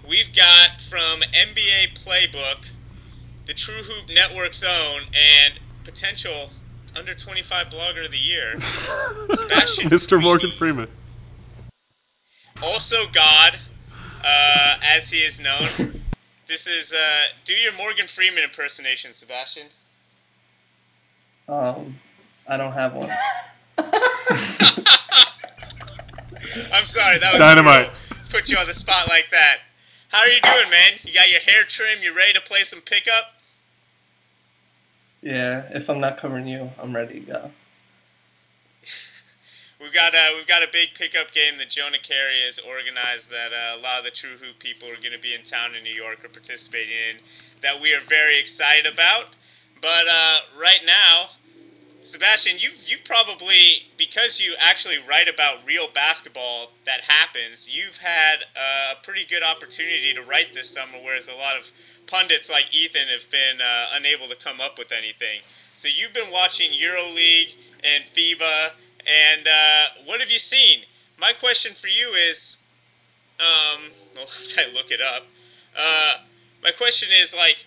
we've got from NBA Playbook, the True Hoop Network's own, and potential under 25 blogger of the year, Sebastian Mr. Pruiti. Morgan Freeman. Also God, as he is known. This is, do your Morgan Freeman impersonation, Sebastian. I don't have one. I'm sorry, that was Dynamite. brutal. Put you on the spot like that. How are you doing, man? You got your hair trimmed? You ready to play some pickup? Yeah, if I'm not covering you, I'm ready to go. We've got a big pickup game that Jonah Carey has organized that a lot of the True Hoop people are going to be in town in New York or participating in, that we are very excited about. But right now, Sebastian, you probably, because you actually write about real basketball that happens, you've had a pretty good opportunity to write this summer, whereas a lot of pundits like Ethan have been unable to come up with anything. So you've been watching EuroLeague and FIBA, and what have you seen? My question for you is, well, as I look it up, my question is, like,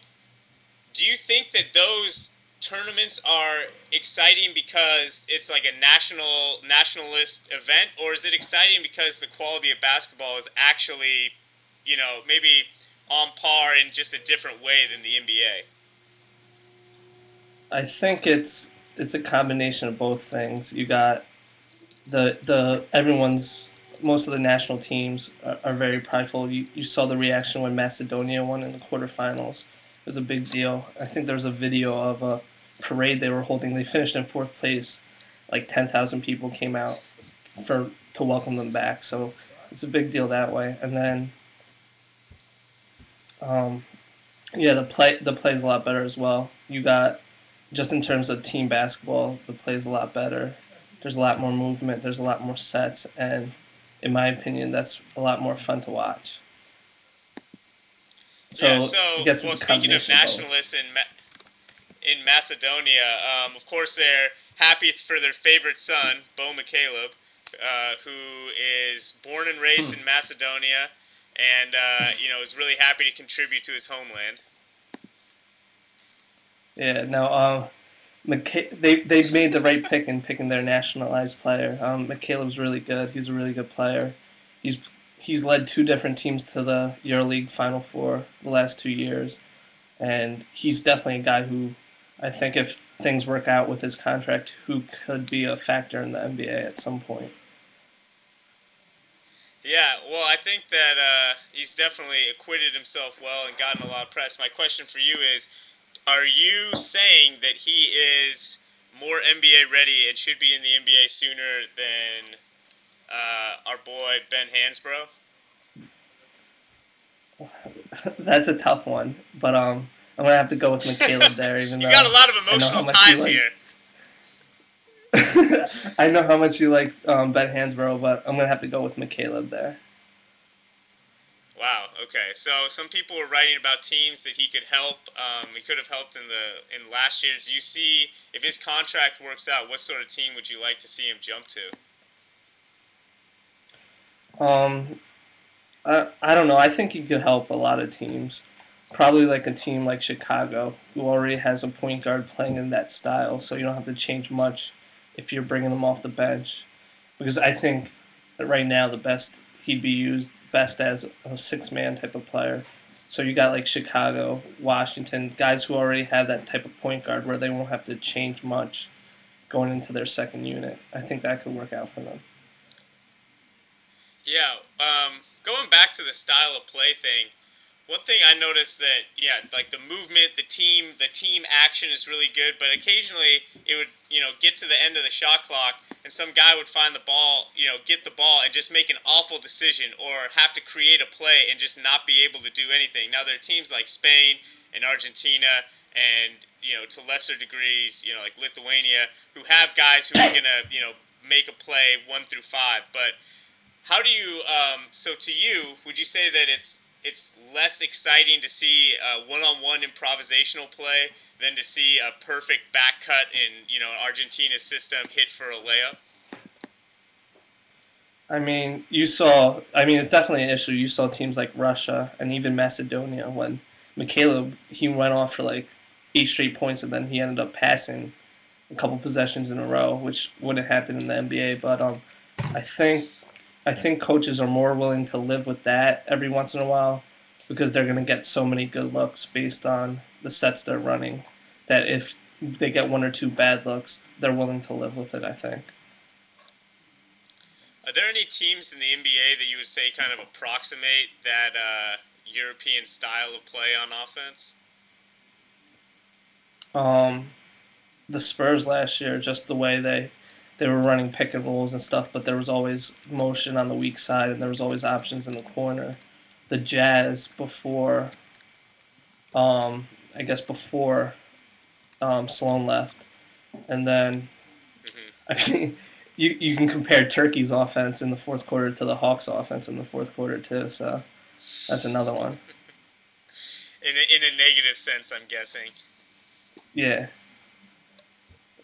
do you think that those tournaments are exciting because it's like a nationalist event, or is it exciting because the quality of basketball is actually, you know, maybe on par in just a different way than the NBA? I think it's a combination of both things. You got most of the national teams are very prideful. You saw the reaction when Macedonia won in the quarterfinals. It was a big deal. I think there was a video of a parade they were holding. They finished in 4th place. Like 10,000 people came out to welcome them back. So it's a big deal that way. And then, yeah, the play's a lot better as well. You got, just in terms of team basketball, the play's a lot better. There's a lot more movement. There's a lot more sets, and in my opinion, that's a lot more fun to watch. So, yeah, so I guess well, it's a speaking of combination of both. nationalists in Macedonia, of course they're happy for their favorite son, Bo McCaleb, who is born and raised in Macedonia, and you know, is really happy to contribute to his homeland. Yeah, no, they've made the right pick in picking their nationalized player. McCaleb's really good. He's a really good player. He's led 2 different teams to the EuroLeague Final Four the last 2 years, and he's definitely a guy who, I think, if things work out with his contract, who could be a factor in the NBA at some point. Yeah, well, I think that he's definitely acquitted himself well and gotten a lot of press. My question for you is, are you saying that he is more NBA ready and should be in the NBA sooner than our boy Ben Hansbrough? That's a tough one, but I'm gonna have to go with McCaleb there. Even you though got a lot of emotional ties here. I know how much you like Ben Hansbrough, but I'm gonna have to go with McCaleb there. Wow. Okay. So some people were writing about teams that he could help. He could have helped in last year. Do you see, if his contract works out, what sort of team would you like to see him jump to? I don't know. I think he could help a lot of teams. Probably like a team like Chicago, who already has a point guard playing in that style, so you don't have to change much if you're bringing them off the bench. Because I think that right now he'd be used best as a 6-man type of player. So you got like Chicago, Washington, guys who already have that type of point guard where they won't have to change much going into their second unit. I think that could work out for them. Yeah. Going back to the style of play thing, one thing I noticed that, yeah, like the movement, the team action is really good, but occasionally it would, you know, get to the end of the shot clock and some guy would find the ball, you know, get the ball and just make an awful decision or have to create a play and just not be able to do anything. Now there are teams like Spain and Argentina and, you know, to lesser degrees, you know, like Lithuania, who have guys who are going to, you know, make a play 1 through 5. But how do you, so to you, would you say that it's less exciting to see one-on-one improvisational play than to see a perfect back cut in, you know, Argentina's system hit for a layup? I mean, you saw. I mean, it's definitely an issue. You saw teams like Russia and even Macedonia when Mikhailov he went off for like 8 straight points, and then he ended up passing a couple possessions in a row, which wouldn't happen in the NBA. But I think I think coaches are more willing to live with that every once in a while because they're going to get so many good looks based on the sets they're running that if they get one or two bad looks, they're willing to live with it, I think. Are there any teams in the NBA that you would say kind of approximate that European style of play on offense? The Spurs last year, just the way they were running pick and rolls and stuff, but there was always motion on the weak side and there was always options in the corner. The Jazz before, I guess before Sloan left, and then I mean you can compare Turkey's offense in the fourth quarter to the Hawks' offense in the fourth quarter too. So that's another one. In a negative sense, I'm guessing. Yeah.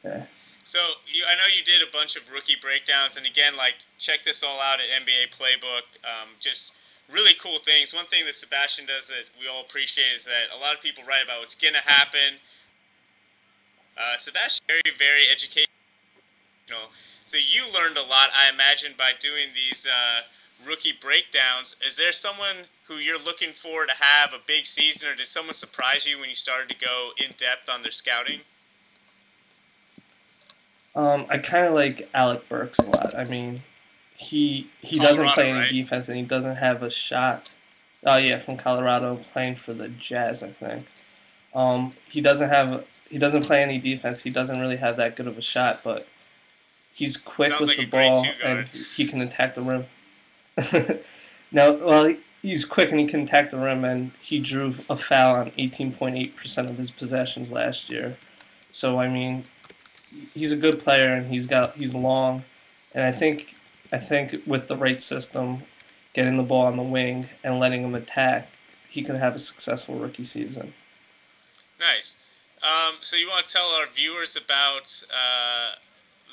Yeah. So I know you did a bunch of rookie breakdowns, and again, like check this all out at NBA Playbook. Just really cool things. One thing that Sebastian does that we all appreciate is that a lot of people write about what's gonna happen. Sebastian, very very educational. So you learned a lot, I imagine, by doing these rookie breakdowns. Is there someone who you're looking for to have a big season, or did someone surprise you when you started to go in depth on their scouting? I kind of like Alec Burks a lot. I mean, he Colorado, doesn't play any right? defense and he doesn't have a shot. Oh yeah, from Colorado, playing for the Jazz, I think. He doesn't play any defense. He doesn't really have that good of a shot, but he's quick Sounds with like the a great ball two-guard. and he can attack the rim. Now, well, he's quick and he can attack the rim, and he drew a foul on 18.8% of his possessions last year. So I mean, he's a good player and he's long, and I think with the right system, getting the ball on the wing and letting him attack, he could have a successful rookie season. Nice. So you want to tell our viewers about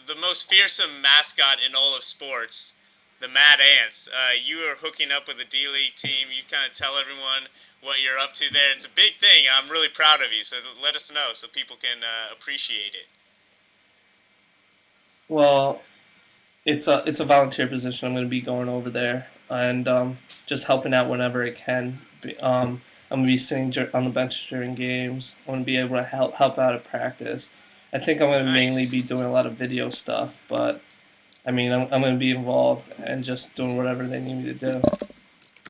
the most fearsome mascot in all of sports, the Mad Ants. You are hooking up with the D-League team. You kind of tell everyone what you're up to there. It's a big thing. I'm really proud of you, so let us know so people can appreciate it. Well, it's a volunteer position. I'm going to be going over there and just helping out whenever I can. I'm going to be sitting on the bench during games. I'm going to be able to help out at practice. I think I'm going to mainly be doing a lot of video stuff, but I mean, I'm going to be involved and just doing whatever they need me to do.